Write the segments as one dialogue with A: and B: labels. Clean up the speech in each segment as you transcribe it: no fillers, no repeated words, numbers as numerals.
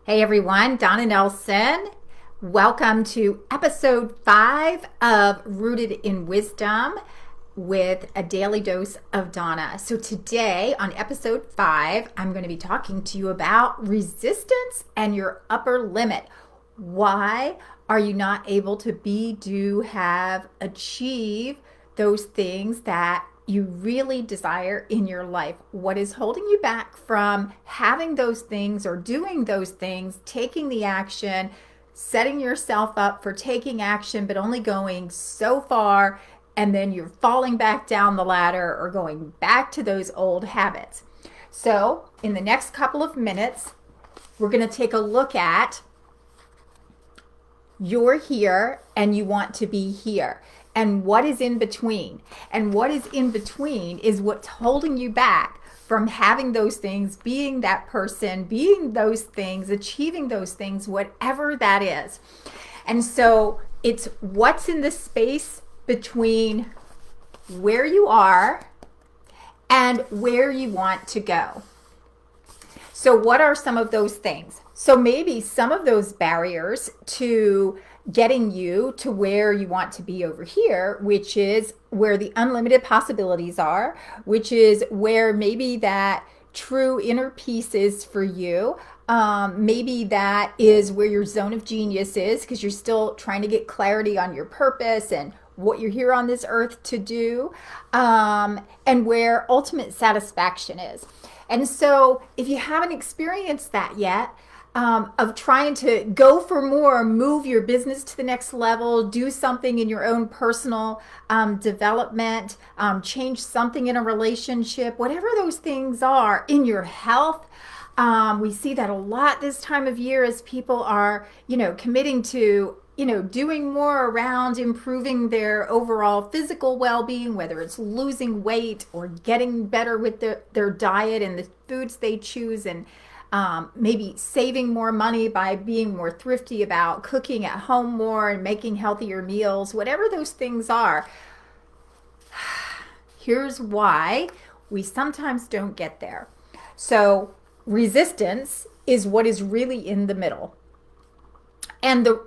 A: Hey everyone, Donna Nelson. Welcome to episode 5 of Rooted in Wisdom with a daily dose of Donna. So today on episode 5, I'm going to be talking to you about resistance and your upper limit. Why are you not able to be, do, have, achieve those things that you really desire in your life? What is holding you back from having those things or doing those things, taking the action, setting yourself up for taking action, but only going so far, and then you're falling back down the ladder or going back to those old habits? So, in the next couple of minutes, we're going to take a look at you're here and you want to be here. And what is in between? And what is in between is what's holding you back from having those things, being that person, being those things, achieving those things, whatever that is. And so it's what's in the space between where you are and where you want to go. So what are some of those things? So maybe some of those barriers to getting you to where you want to be over here, which is where the unlimited possibilities are, which is where maybe that true inner peace is for you. Maybe that is where your zone of genius is, because you're still trying to get clarity on your purpose and what you're here on this earth to do, and where ultimate satisfaction is. And so if you haven't experienced that yet, of trying to go for more, move your business to the next level, do something in your own personal development, change something in a relationship, whatever those things are, in your health. We see that a lot this time of year as people are, committing to, doing more around improving their overall physical well-being, whether it's losing weight or getting better with their diet and the foods they choose, and maybe saving more money by being more thrifty about cooking at home more and making healthier meals, whatever those things are. Here's why we sometimes don't get there. So resistance is what is really in the middle. And the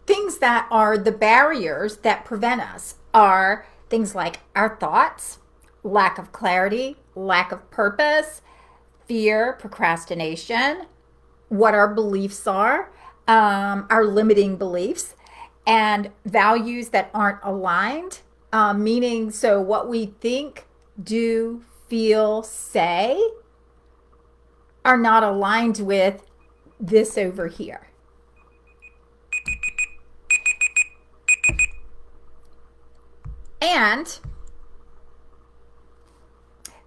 A: things that are the barriers that prevent us are things like our thoughts, lack of clarity, lack of purpose, fear, procrastination, what our beliefs are, our limiting beliefs, and values that aren't aligned, meaning so what we think, do, feel, say are not aligned with this over here. And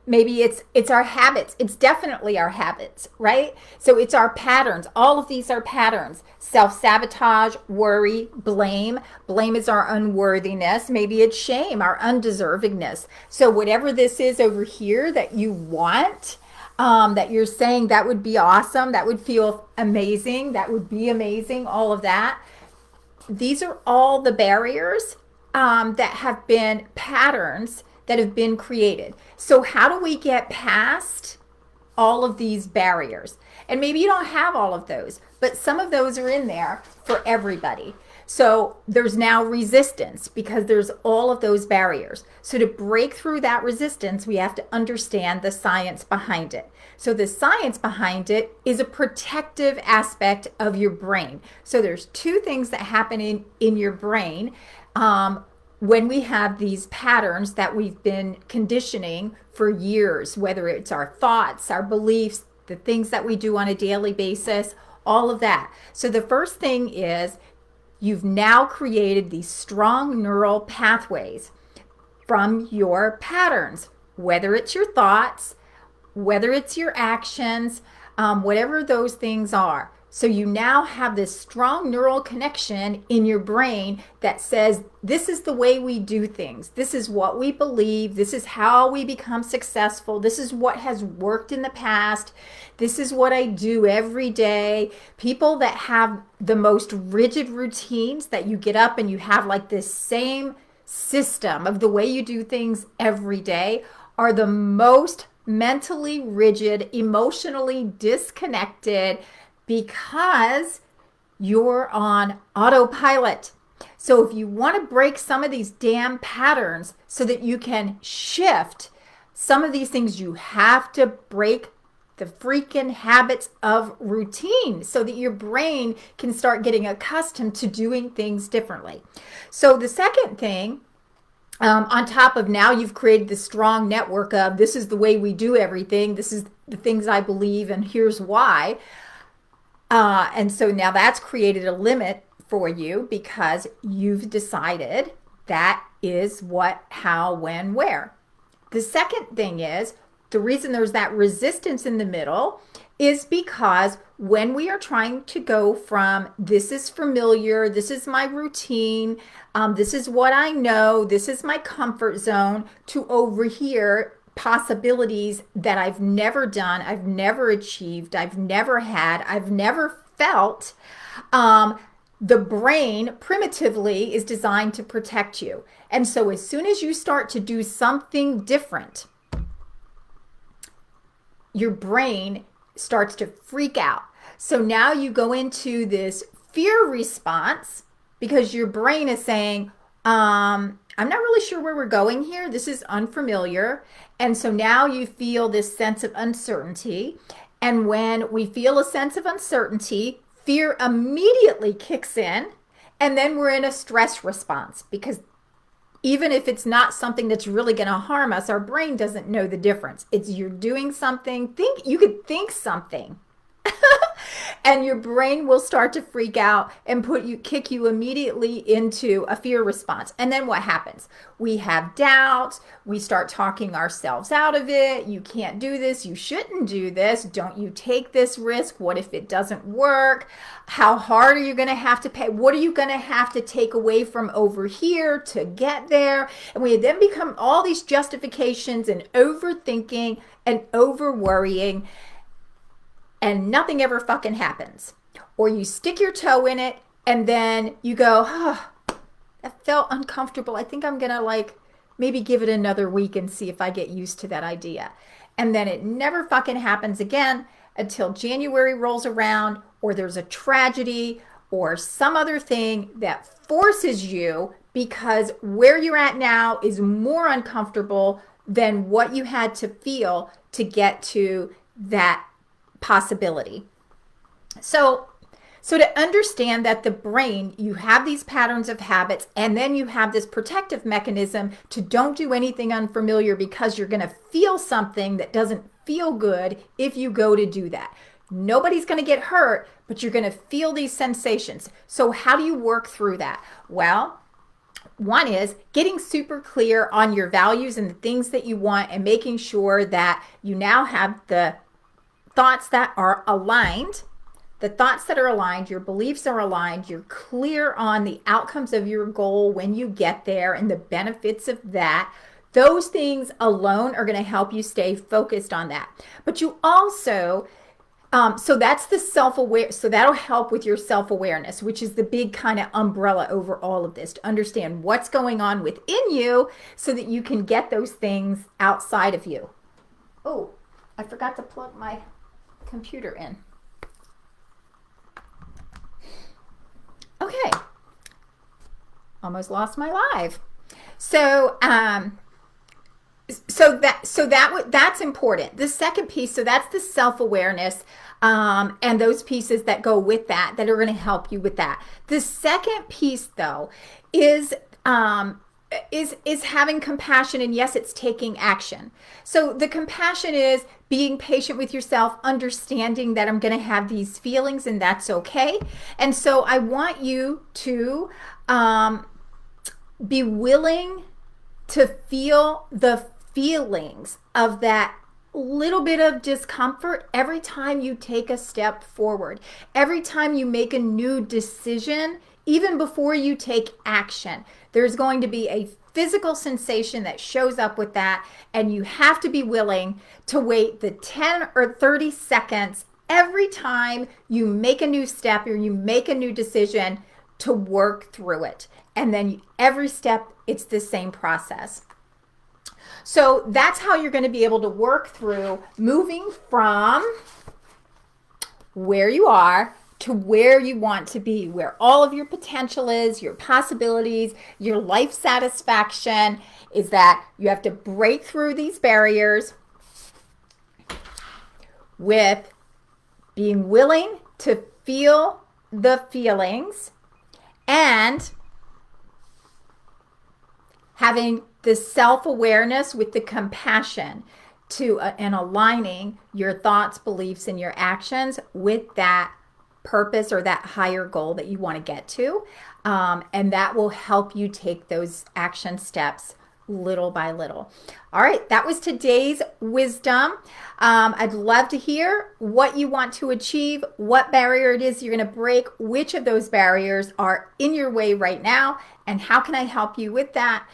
A: maybe it's our habits. It's definitely our habits, right? So it's our patterns. All of these are patterns. Self-sabotage, worry, blame. Blame is our unworthiness. Maybe it's shame, our undeservingness. So whatever this is over here that you want, that you're saying that would be awesome, that would feel amazing, that would be amazing, all of that. These are all the barriers that have been patterns that have been created. So how do we get past all of these barriers? And maybe you don't have all of those, but some of those are in there for everybody. So there's now resistance because there's all of those barriers. So to break through that resistance, we have to understand the science behind it. So the science behind it is a protective aspect of your brain. So there's two things that happen in your brain when we have these patterns that we've been conditioning for years, whether it's our thoughts, our beliefs, the things that we do on a daily basis, all of that. So the first thing is you've now created these strong neural pathways from your patterns, whether it's your thoughts, whether it's your actions, whatever those things are. So you now have this strong neural connection in your brain that says, this is the way we do things. This is what we believe. This is how we become successful. This is what has worked in the past. This is what I do every day. People that have the most rigid routines, that you get up and you have like this same system of the way you do things every day, are the most mentally rigid, emotionally disconnected, Because you're on autopilot. So if you want to break some of these damn patterns so that you can shift some of these things, you have to break the freaking habits of routine so that your brain can start getting accustomed to doing things differently. So the second thing, on top of now you've created this strong network of this is the way we do everything, this is the things I believe, and here's why. And so now that's created a limit for you because you've decided that is what, how, when, where. The second thing is the reason there's that resistance in the middle is because when we are trying to go from this is familiar, this is my routine, this is what I know, this is my comfort zone, to over here, possibilities that I've never done, I've never achieved, I've never had, I've never felt. The brain primitively is designed to protect you. And so as soon as you start to do something different, your brain starts to freak out. So now you go into this fear response because your brain is saying, I'm not really sure where we're going here. This is unfamiliar. And so now you feel this sense of uncertainty. And when we feel a sense of uncertainty, fear immediately kicks in. And then we're in a stress response because even if it's not something that's really going to harm us, our brain doesn't know the difference. It's you're doing something, you could think something. And your brain will start to freak out and kick you immediately into a fear response. And then what happens? We have doubts. We start talking ourselves out of it. You can't do this. You shouldn't do this. Don't you take this risk? What if it doesn't work? How hard are you going to have to pay? What are you going to have to take away from over here to get there? And we then become all these justifications and overthinking and over worrying. And nothing ever fucking happens. Or you stick your toe in it and then you go, oh, that felt uncomfortable. I think I'm going to maybe give it another week and see if I get used to that idea. And then it never fucking happens again until January rolls around or there's a tragedy or some other thing that forces you because where you're at now is more uncomfortable than what you had to feel to get to that possibility. So to understand that the brain, you have these patterns of habits and then you have this protective mechanism to don't do anything unfamiliar because you're going to feel something that doesn't feel good if you go to do that. Nobody's going to get hurt, but you're going to feel these sensations. So how do you work through that? Well, one is getting super clear on your values and the things that you want and making sure that you now have the thoughts that are aligned, your beliefs are aligned, you're clear on the outcomes of your goal when you get there and the benefits of that. Those things alone are going to help you stay focused on that. But you also, so that's the self-aware, so that'll help with your self-awareness, which is the big kind of umbrella over all of this, to understand what's going on within you so that you can get those things outside of you. Oh, I forgot to plug my computer in. Okay. Almost lost my live. So that's important. The second piece, so that's the self-awareness and those pieces that go with that are going to help you with that. The second piece though is having compassion, and yes, it's taking action. So the compassion is being patient with yourself, understanding that I'm going to have these feelings and that's okay. And so I want you to be willing to feel the feelings of that little bit of discomfort every time you take a step forward, every time you make a new decision, even before you take action. There's going to be a physical sensation that shows up with that, and you have to be willing to wait the 10 or 30 seconds every time you make a new step or you make a new decision to work through it. And then every step, it's the same process. So that's how you're going to be able to work through moving from where you are to where you want to be, where all of your potential is, your possibilities, your life satisfaction, is that you have to break through these barriers with being willing to feel the feelings and having the self-awareness with the compassion to and aligning your thoughts, beliefs, and your actions with that purpose or that higher goal that you want to get to. And that will help you take those action steps little by little. All right, that was today's wisdom. I'd love to hear what you want to achieve, what barrier it is you're going to break, which of those barriers are in your way right now, and how can I help you with that?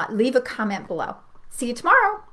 A: Leave a comment below. See you tomorrow.